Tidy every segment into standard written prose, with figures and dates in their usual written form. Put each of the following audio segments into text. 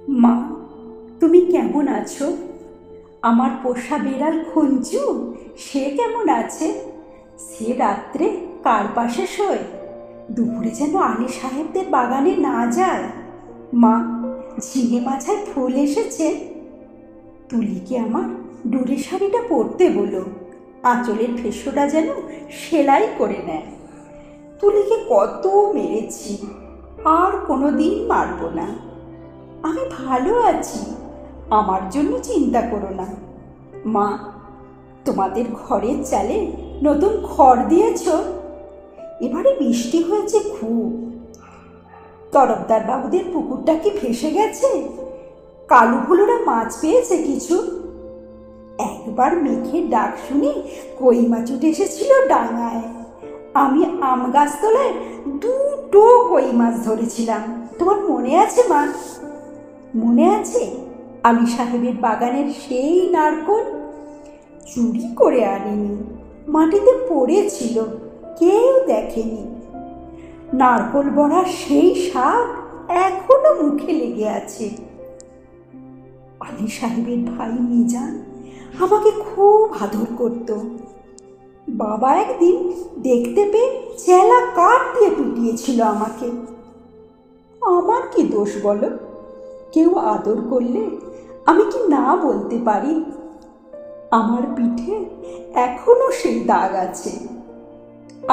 মা, তুমি কেমন আছো? আমার পোষা বেড়াল খঞ্জু, সে কেমন আছে? সে রাত্রে কার পাশে শোয়? দুপুরে যেন আলী সাহেবদের বাগানে না যায়। মা, ঝিঙে মাথায় ফুল এসেছে। তুলিকে আমার ডুরি শাড়িটা পরতে বলো, আঁচলের ফেসোটা যেন সেলাই করে নেয়। তুলিকে কত মেরেছি, আর কোনো দিন মারব না। আমি ভালো আছি, আমার জন্য চিন্তা করো না। মা, তোমাদের ঘরের চালে নতুন খড় দিয়েছ? এবারে বৃষ্টি হয়েছে খুব। তরফদার বাবুদের পুকুরটা কি ভেসে গেছে? কালু ভুলোরা মাছ পেয়েছে কিছু? একবার মেঘের ডাক শুনে কই মাছ উঠে এসেছিল ডাঙায়। আমি আম গাছতলায় দুটো কই মাছ ধরেছিলাম, তোমার মনে আছে মা? মনে আছে আলী সাহেবের বাগানের সেই নারকোল? চুরি করে আনিনি, মাটিতে পড়েছিল, কেউ দেখেনি। নারকোল বড়া সেই স্বাদ এখনো মুখে লেগে আছে। আলী সাহেবের ভাই মিজান আমাকে খুব আদর করত। বাবা একদিন দেখতে পেয়ে চেলা কাঠ দিয়ে পিটিয়েছিল আমাকে। আমার কি দোষ বলো? কেউ আদর করলে আমি কি না বলতে পারি? আমার পিঠে এখনো সেই দাগ আছে।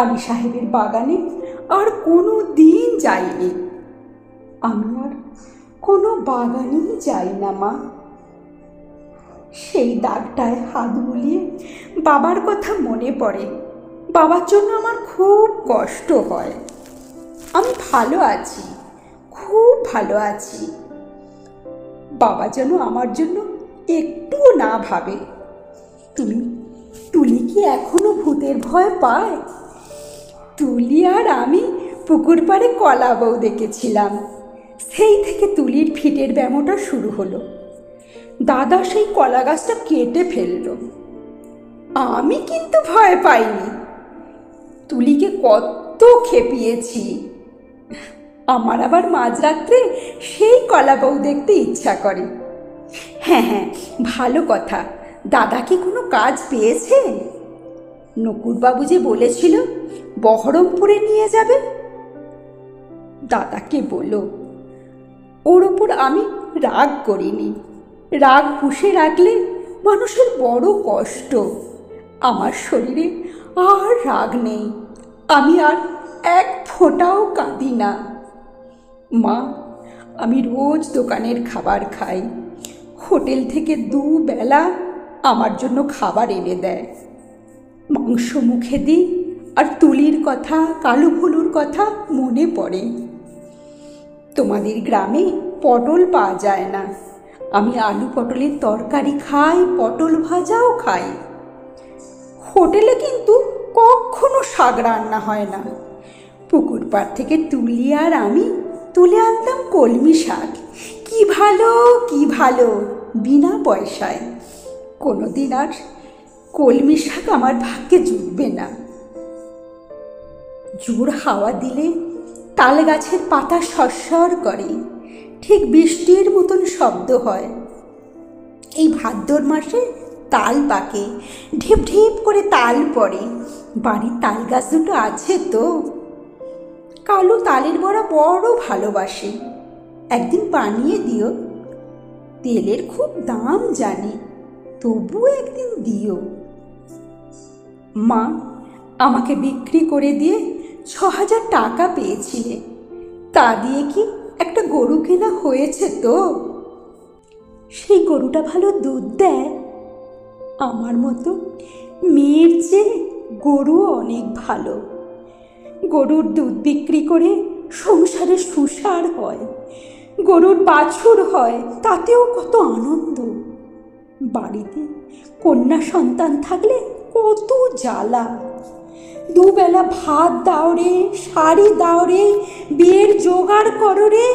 আলী সাহেবের বাগানে আর কোনো দিন যাইনি। আমি আর কোনো বাগানেই যাই না মা। সেই দাগটায় হাত বুলিয়ে বাবার কথা মনে পড়ে। বাবার জন্য আমার খুব কষ্ট হয়। আমি ভালো আছি, খুব ভালো আছি। বাবা যেন আমার জন্য একটুও না ভাবে। তুলি কি এখনো ভূতের ভয় পায়? তুলি আর আমি পুকুর পাড়ে কলা বউ দেখেছিলাম। সেই থেকে তুলির ফিটের ব্যামোটা শুরু হলো। দাদা সেই কলা গাছটা কেটে ফেলল। আমি কিন্তু ভয় পাইনি। তুলিকে কত খেপিয়েছি। আমার আবার মাঝরাত্রে সেই কলা বউ দেখতে ইচ্ছা করে। হ্যাঁ হ্যাঁ, ভালো কথা, দাদা কি কোনো কাজ পেয়েছে? নকুরবাবু যে বলেছিল বহরমপুরে নিয়ে যাবে। দাদাকে বলো। ওর ওপর আমি রাগ করিনি। রাগ পুষে রাখলে মানুষের বড় কষ্ট। আমার শরীরে আর রাগ নেই। আমি আর এক ফোঁটাও কাঁদি না। মা, আমি রোজ দোকানের খাবার খাই। হোটেল থেকে দুবেলা আমার জন্য খাবার এনে দেয়। মাংস মুখে দিই আর তুলির কথা, কালু ভুলুর কথা মনে পড়ে। তোমাদের গ্রামে পটল পাওয়া যায় না। আমি আলু পটলের তরকারি খাই, পটল ভাজাও খাই। হোটেলে কিন্তু কখনো শাক রান্না হয় না। পুকুর পাড় থেকে তুলি আর আমি তুলে আনতাম কলমি শাক। কি ভালো, কি ভালো, বিনা পয়সায়। কোনোদিন আর কলমি শাক আমার ভাগ্যে জুটবে না। জোর হাওয়া দিলে তাল গাছের পাতা সরসর করে, ঠিক বৃষ্টির মতন শব্দ হয়। এই ভাদ্র মাসে তাল পাকে, ঢিপ ঢিপ করে তাল পড়ে। বাড়ির তাল গাছ দুটো আছে তো। কালু তালের বড়া বড় ভালোবাসে। একদিন বানিয়ে দিও। তেলের খুব দাম জানি, তবু একদিন দিও। মা, আমাকে বিক্রি করে দিয়ে ৬,০০০ টাকা পেয়েছিলে। তা দিয়ে কি একটা গরু কেনা হয়েছে তো? সেই গরুটা ভালো দুধ দেয়? আমার মতো মেয়ের চেয়ে গরু অনেক ভালো। গরুর দুধ বিক্রি করে সংসারে সুসার হয়। গরুর বাছুর হয়, তাতেও কত আনন্দ। বাড়িতে কন্যা সন্তান থাকলে কত জ্বালা। দুবেলা ভাত দাও রে, শাড়ি দাও রে, বিয়ের জোগাড় করো রে,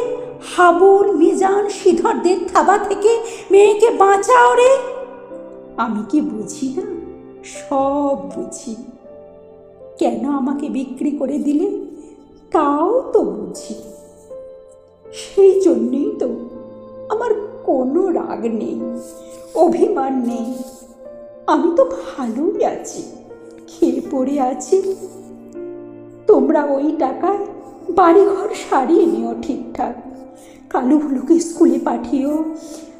হাবুল মিজান শ্রীধরদের থাবা থেকে মেয়েকে বাঁচাও রে। আমি কি বুঝি না? সব বুঝি। কেন আমাকে বিক্রি করে দিলে তাও তো বুঝি। সেই জন্যই তো আমার কোনো রাগ নেই, অভিমান নেই। আমি তো ভালোই আছি, খেয়ে পড়ে আছি। তোমরা ওই টাকায় বাড়িঘর সারিয়ে নিও ঠিকঠাক। কালুভুলুকে স্কুলে পাঠিও,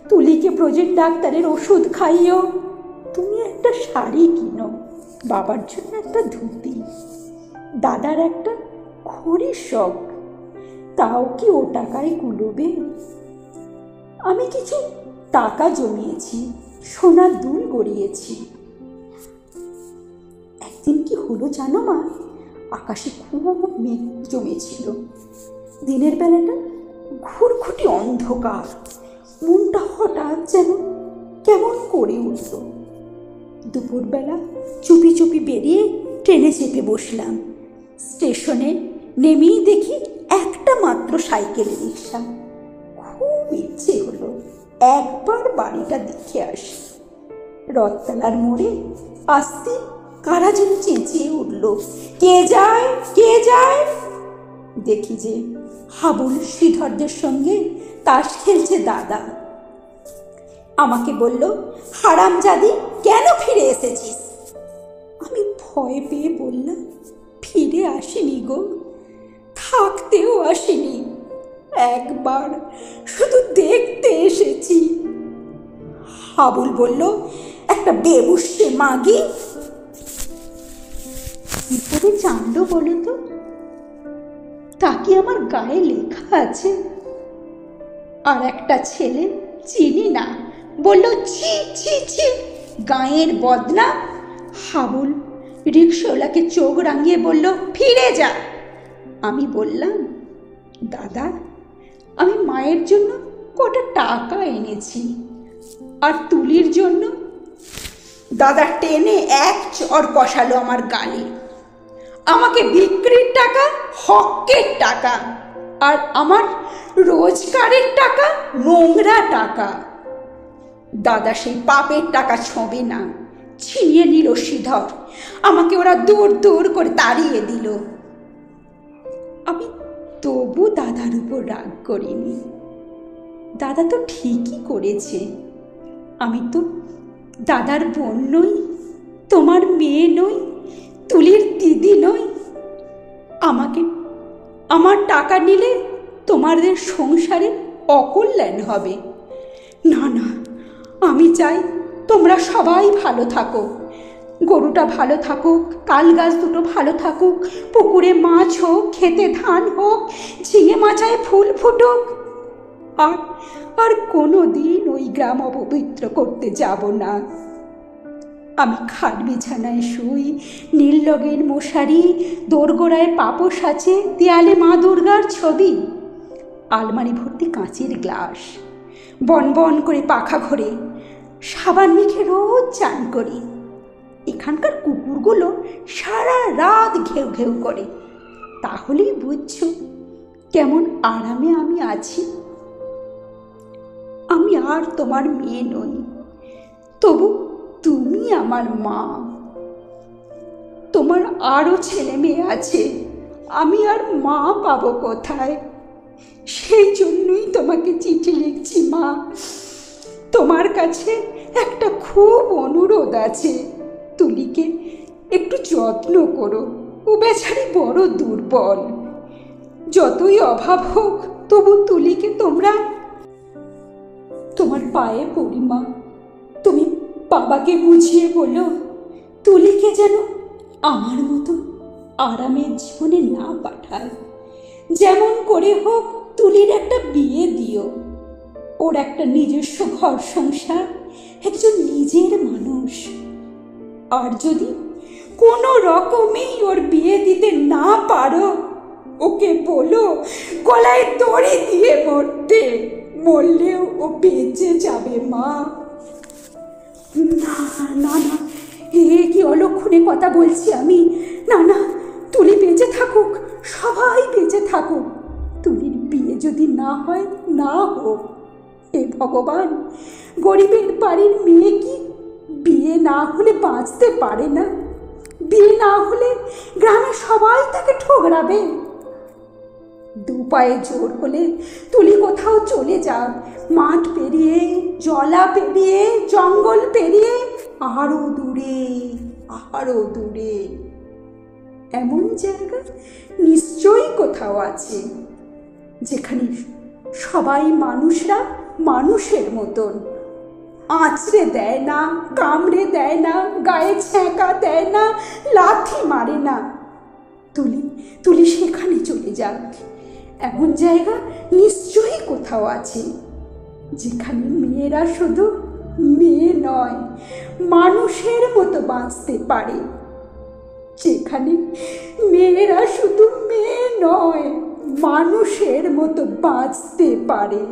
তুলিকে প্রজেক্ট ডাক্তারের ওষুধ খাইও। তুমি একটা শাড়ি কিনো, বাবার জন্য একটা ধুতি, দাদার একটা ঘড়ির শখ। তাও কি ও টাকায় কুলোবে? আমি কিছু টাকা জমিয়েছি, সোনার দুল গড়িয়েছি। একদিন কি হলো জানো মা, আকাশে খুব মেঘ জমেছিল। দিনের বেলাটা ঘুরঘুটি অন্ধকার, মনটা হঠাৎ যেন কেমন করে উঠল। দুপুরবেলা চুপি চুপি বেরিয়ে ট্রেনে চেপে বসলাম। স্টেশনে নেমেই দেখি একটা মাত্র সাইকেল রিক্সা। খুব ইচ্ছে হলো একবার বাড়িটা দেখে আসি। রথতলার মোড়ে আসতে কারা যেন চেঁচিয়ে উঠল, কে যায়, কে যায়? দেখি যে হাবুল শ্রীধরদের সঙ্গে তাস খেলছে দাদা। আমাকে বলল, হারামজাদি, কেন ফিরে এসেছিস? আমি ভয় পেয়ে বললাম, ফিরে আসিনি গো, থাকতেও আসিনি, একবার শুধু দেখতে এসেছি। হাবুল বলল, একটা বেবুসে মাগি। কি করে জানলো বলো তো? তা কি আমার গায়ে লেখা আছে? আর একটা ছেলে চিনি না বলল, ছি ছি ছি, গায়ের বদনা। হাবুল রিক্সাওয়ালাকে চোখ রাঙিয়ে বলল, ফিরে যা। আমি বললাম, দাদা, আমি মায়ের জন্য কটা টাকা এনেছি, আর তুলির জন্য। দাদা টেনে এক চড় কষালো আমার গালে। আমাকে বিক্রির টাকা হকের টাকা, আর আমার রোজগারের টাকা নোংরা টাকা। দাদা সেই পাপের টাকা ছোঁবে না, ছিনিয়ে নিল শ্রীধর। আমাকে ওরা দূর দূর করে তাড়িয়ে দিল। আমি তবু দাদার উপর রাগ করিনি। দাদা তো ঠিকই করেছে। আমি তো দাদার বোন নই, তোমার মেয়ে নই, তুলির দিদি নই। আমাকে আমার টাকা নিলে তোমাদের সংসারে অকল্যাণ হবে। না না, আমি চাই তোমরা সবাই ভালো থাকো। গরুটা ভালো থাকুক, তাল গাছ দুটো ভালো থাকুক, পুকুরে মাছ হোক, খেতে ধান হোক, ঝিঙে মাচায় ফুল ফুটুক। আর কোনো দিন ওই গ্রাম অপবিত্র করতে যাব না। আমি খাট বিছানায় শুই, নীল রঙের মশারি, দোরগোড়ায় পাপোশ আছে, দেয়ালে মা দুর্গার ছবি, আলমারি ভর্তি কাঁচের গ্লাস, বন বন করে পাখা ঘরে সাবান মেখে রোজ চান করি। এখানকার কুকুরগুলো সারা রাত ঘেউ ঘেউ করে। তাহলেই বুঝছো কেমন আরামে আমি আছি। আমি আর তোমার মেয়ে নই, তবু তুমি আমার মা। তোমার আরও ছেলে মেয়ে আছে, আমি আর মা পাবো কোথায়? সেই জন্যই তোমাকে চিঠি লিখছি মা। তোমার কাছে একটা খুব অনুরোধ আছে, তুলিকে একটু যত্ন করো। ও বেচারি বড় দুর্বল। যতই অভাব হোক, তবু তুলিকে তোমার পায়ে পড়ি মা। তুমি বাবাকে বুঝিয়ে বলো, তুলিকে যেন আমার মতো আরামের জীবনে না পাঠায়। যেমন করে হোক তুলির একটা বিয়ে দিও। ওর একটা নিজস্ব ঘর সংসার, একজন নিজের মানুষ। আর যদি কোনো রকমেই ওর বিয়ে দিতে না পারো, ওকে বলো গলায় দড়ি দিয়ে মরতে। মরলেও ও বেঁচে যাবে মা। না না না, এ কি অলক্ষণে কথা বলছি আমি? না না, তুলি বেঁচে থাকুক, সবাই বেঁচে থাকুক। তুলির বিয়ে যদি না হয় না হোক। হে ভগবান, গরিবের বাড়ির মেয়ে কি বিয়ে না হলে বাঁচতে পারে না? বিয়ে না হলে গ্রামে সবাই তাকে ঠোকরাবে। দু পায়ে জোর হলে তুলি কোথাও চলে যাক, মাঠ পেরিয়ে, জলা পেরিয়ে, জঙ্গল পেরিয়ে, আরো দূরে, আরো দূরে। এমন জায়গা নিশ্চয়ই কোথাও আছে, যেখানে সবাই মানুষরা মানুষের মতন, আঁচড়ে দেয় না, কামড়ে দেয় না, গায়ে ছ্যাঁকা দেয় না, লাথি মারে না। তুলি সেখানে চলে যাক। এমন জায়গা নিশ্চয়ই কোথাও আছে, যেখানে মেয়েরা শুধু মেয়ে নয়, মানুষের মতো বাঁচতে পারে, যেখানে মেয়েরা শুধু মেয়ে নয়, মানুষের মতো বাঁচতে পারে।